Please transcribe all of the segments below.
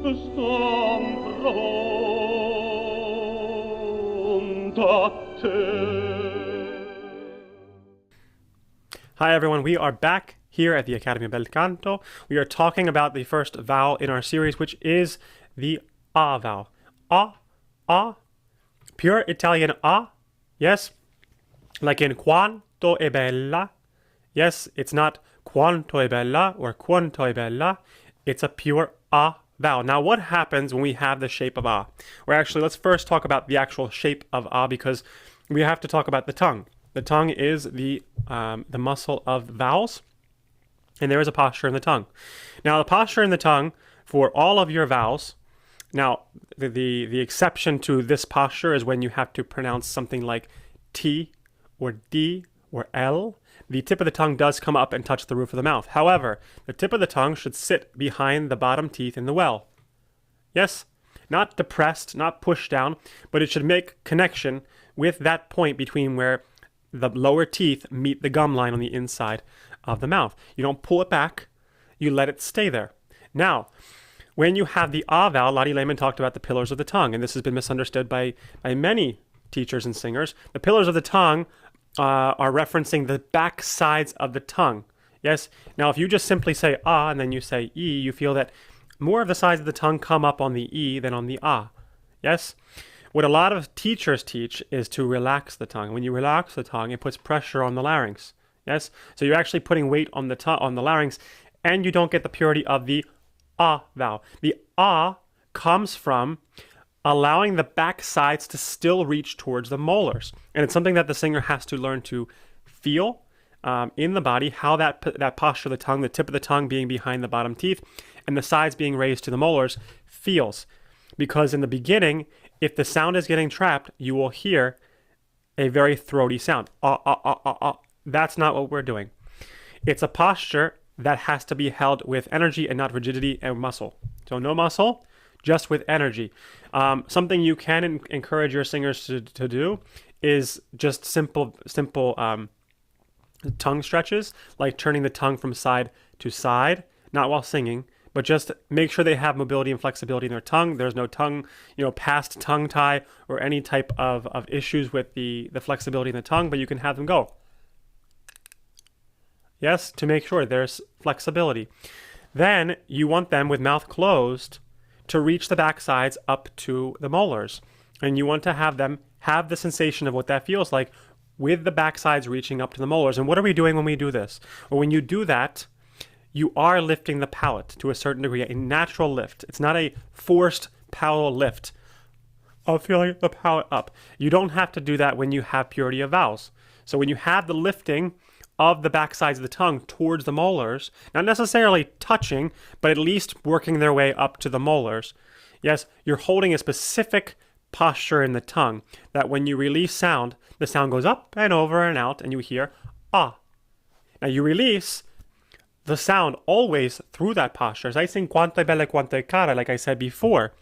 Hi everyone, we are back here at the Academy of Bel Canto. We are talking about the first vowel in our series, which is the A vowel. A, pure Italian A, yes, like in quanto è bella. Yes, it's not quanto è bella or quanto è bella, it's a pure A vowel. Now what happens when we have the shape of A? Or actually, let's first talk about the actual shape of A because we have to talk about the tongue. The tongue is the muscle of vowels, and there is a posture in the tongue. Now, the posture in the tongue for all of your vowels, now the exception to this posture is when you have to pronounce something like T or D or L. The tip of the tongue does come up and touch the roof of the mouth. However, the tip of the tongue should sit behind the bottom teeth in the well. Yes? Not depressed, not pushed down, but it should make connection with that point between where the lower teeth meet the gum line on the inside of the mouth. You don't pull it back, you let it stay there. Now, when you have the A vowel, Lottie Lehman talked about the pillars of the tongue, and this has been misunderstood by many teachers and singers. The pillars of the tongue are referencing the back sides of the tongue. Yes? Now, if you just simply say A and then you say E, you feel that more of the sides of the tongue come up on the E than on the A. Yes? What a lot of teachers teach is to relax the tongue. When you relax the tongue, it puts pressure on the larynx. Yes? So you're actually putting weight on the larynx, and you don't get the purity of the A vowel. The A comes from allowing the back sides to still reach towards the molars. And it's something that the singer has to learn to feel in the body, how that posture of the tongue, the tip of the tongue being behind the bottom teeth, and the sides being raised to the molars feels. Because in the beginning, if the sound is getting trapped, you will hear a very throaty sound. That's not what we're doing. It's a posture that has to be held with energy and not rigidity and muscle. So no muscle, just with energy. Something you can encourage your singers to do is just simple tongue stretches, like turning the tongue from side to side, not while singing, but just make sure they have mobility and flexibility in their tongue. There's no tongue, past tongue tie or any type of issues with the flexibility in the tongue, but you can have them go. Yes, to make sure there's flexibility. Then you want them with mouth closed to reach the back sides up to the molars. And you want to have them have the sensation of what that feels like with the back sides reaching up to the molars. And what are we doing when we do this? Well, when you do that, you are lifting the palate to a certain degree, a natural lift. It's not a forced palatal lift of feeling the palate up. You don't have to do that when you have purity of vowels. So when you have the lifting of the back sides of the tongue towards the molars, not necessarily touching, but at least working their way up to the molars, yes, you're holding a specific posture in the tongue that when you release sound, the sound goes up and over and out and you hear ah. Now you release the sound always through that posture. As I sing quanto è bella quanto è cara, like I said before,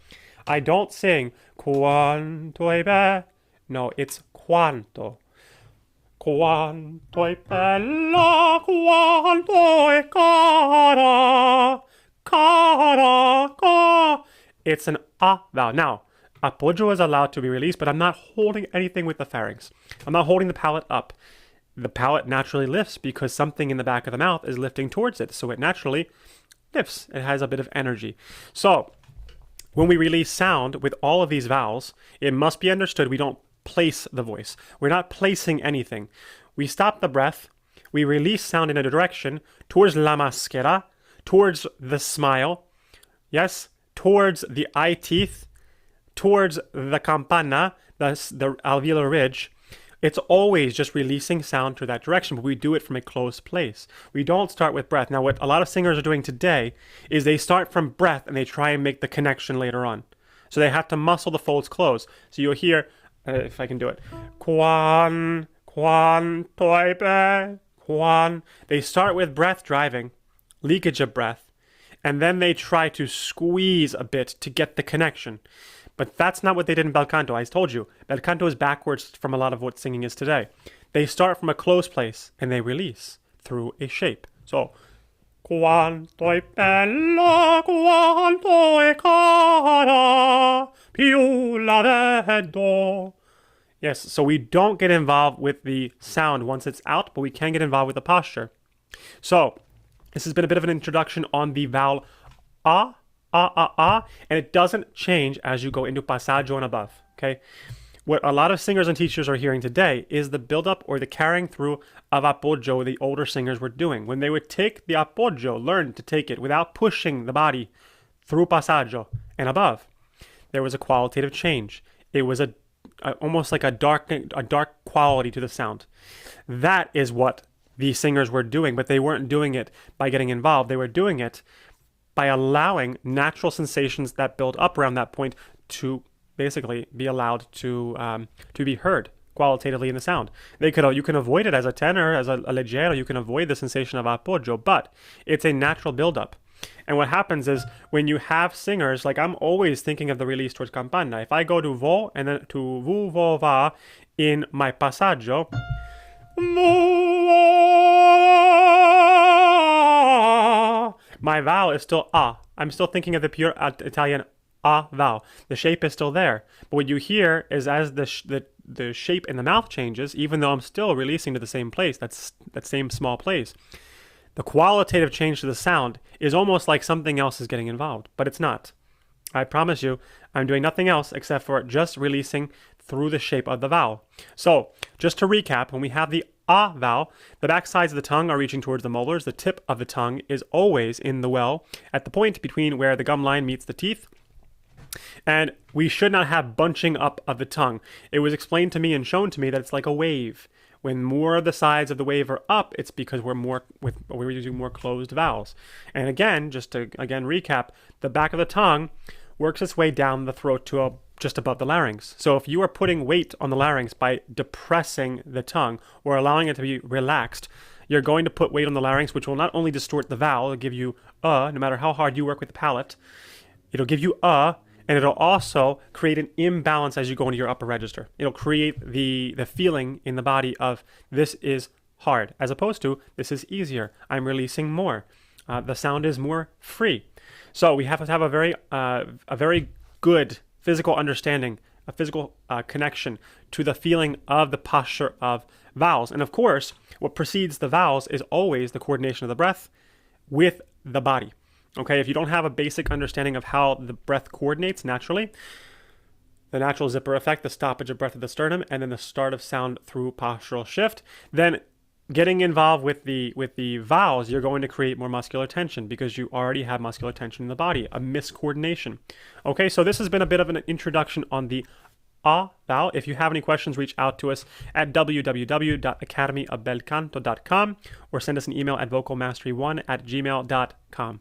I don't sing quanto è bella. No, it's quanto. Quanto è bella, quanto è cara, cara. It's an A vowel. Now, appoggio is allowed to be released, but I'm not holding anything with the pharynx. I'm not holding the palate up. The palate naturally lifts because something in the back of the mouth is lifting towards it. So it naturally lifts. It has a bit of energy. So when we release sound with all of these vowels, it must be understood we don't place the voice. We're not placing anything. We stop the breath. We release sound in a direction towards la maschera, towards the smile. Yes, towards the eye teeth, towards the campana, the alveolar ridge. It's always just releasing sound to that direction, but we do it from a closed place. We don't start with breath. Now, what a lot of singers are doing today is they start from breath and they try and make the connection later on. So they have to muscle the folds close. So you'll hear, if I can do it, quan, toipe, quan. They start with breath driving, leakage of breath, and then they try to squeeze a bit to get the connection. But that's not what they did in Bel Canto. I told you, Bel Canto is backwards from a lot of what singing is today. They start from a closed place and they release through a shape. So, Quanto è bella, quanto è cara, più la vedo. Yes, so we don't get involved with the sound once it's out, but we can get involved with the posture. So, this has been a bit of an introduction on the vowel ah, and it doesn't change as you go into passaggio and above, okay? What a lot of singers and teachers are hearing today is the build-up or the carrying through of appoggio the older singers were doing. When they would take the appoggio, learn to take it without pushing the body through passaggio and above, there was a qualitative change. It was almost like a dark quality to the sound. That is what the singers were doing, but they weren't doing it by getting involved. They were doing it by allowing natural sensations that build up around that point to basically be allowed to be heard qualitatively in the sound. You can avoid it as a tenor, as a leggero. You can avoid the sensation of appoggio, but it's a natural buildup. And what happens is when you have singers, like I'm always thinking of the release towards campana. If I go to vo and then to vu, vo, va in my passaggio, my vowel is still ah. I'm still thinking of the pure Italian ah vowel. The shape is still there. But what you hear is as the shape in the mouth changes, even though I'm still releasing to the same place, that same small place, the qualitative change to the sound is almost like something else is getting involved, but it's not. I promise you, I'm doing nothing else except for just releasing through the shape of the vowel. So, just to recap, when we have the ah vowel, the back sides of the tongue are reaching towards the molars. The tip of the tongue is always in the well, at the point between where the gum line meets the teeth. And we should not have bunching up of the tongue. It was explained to me and shown to me that it's like a wave. When more of the sides of the wave are up, it's because we're using more closed vowels. And again, just to recap, the back of the tongue works its way down the throat to just above the larynx. So if you are putting weight on the larynx by depressing the tongue or allowing it to be relaxed, you're going to put weight on the larynx, which will not only distort the vowel, it'll give you no matter how hard you work with the palate, it'll give you and it'll also create an imbalance as you go into your upper register. It'll create the feeling in the body of this is hard, as opposed to this is easier. I'm releasing more. The sound is more free. So we have to have a very good physical understanding, a physical connection to the feeling of the posture of vowels. And of course, what precedes the vowels is always the coordination of the breath with the body. Okay, if you don't have a basic understanding of how the breath coordinates naturally, the natural zipper effect, the stoppage of breath at the sternum, and then the start of sound through postural shift, then getting involved with the vowels, you're going to create more muscular tension because you already have muscular tension in the body, a miscoordination. Okay, so this has been a bit of an introduction on the ah vowel. If you have any questions, reach out to us at www.academyofbelcanto.com or send us an email at vocalmastery1@gmail.com.